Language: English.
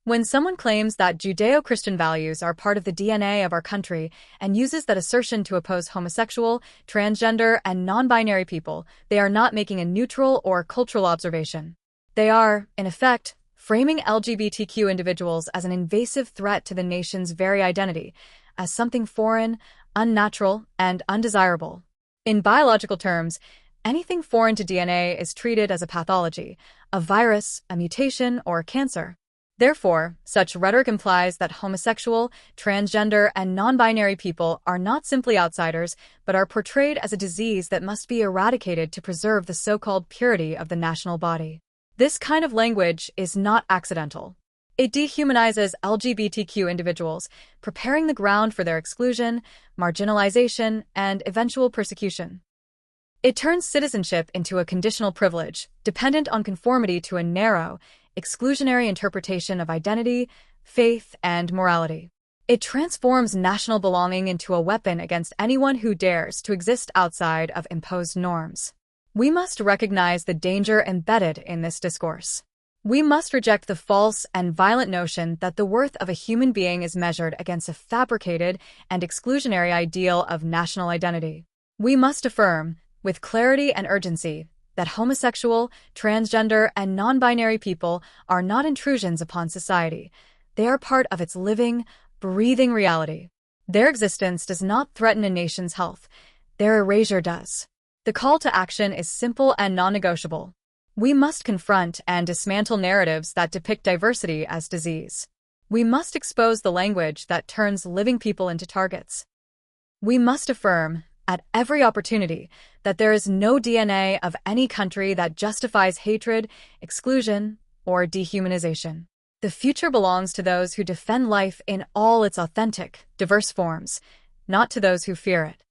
When someone claims that Judeo-Christian values are part of the DNA of our country and uses that assertion to oppose homosexual, transgender, and non-binary people, they are not making a neutral or cultural observation. They are, in effect, framing LGBTQ individuals as an invasive threat to the nation's very identity, as something foreign, unnatural, and undesirable. In biological terms, anything foreign to DNA is treated as a pathology, a virus, a mutation, or cancer. Therefore, such rhetoric implies that homosexual, transgender, and non-binary people are not simply outsiders, but are portrayed as a disease that must be eradicated to preserve the so-called purity of the national body. This kind of language is not accidental. It dehumanizes LGBTQ individuals, preparing the ground for their exclusion, marginalization, and eventual persecution. It turns citizenship into a conditional privilege, dependent on conformity to a narrow, exclusionary interpretation of identity, faith, and morality. It transforms national belonging into a weapon against anyone who dares to exist outside of imposed norms. We must recognize the danger embedded in this discourse. We must reject the false and violent notion that the worth of a human being is measured against a fabricated and exclusionary ideal of national identity. We must affirm, with clarity and urgency, that homosexual, transgender, and non-binary people are not intrusions upon society. They are part of its living, breathing reality. Their existence does not threaten a nation's health. Their erasure does. The call to action is simple and non-negotiable. We must confront and dismantle narratives that depict diversity as disease. We must expose the language that turns living people into targets. We must affirm, at every opportunity, that there is no DNA of any country that justifies hatred, exclusion, or dehumanization. The future belongs to those who defend life in all its authentic, diverse forms, not to those who fear it.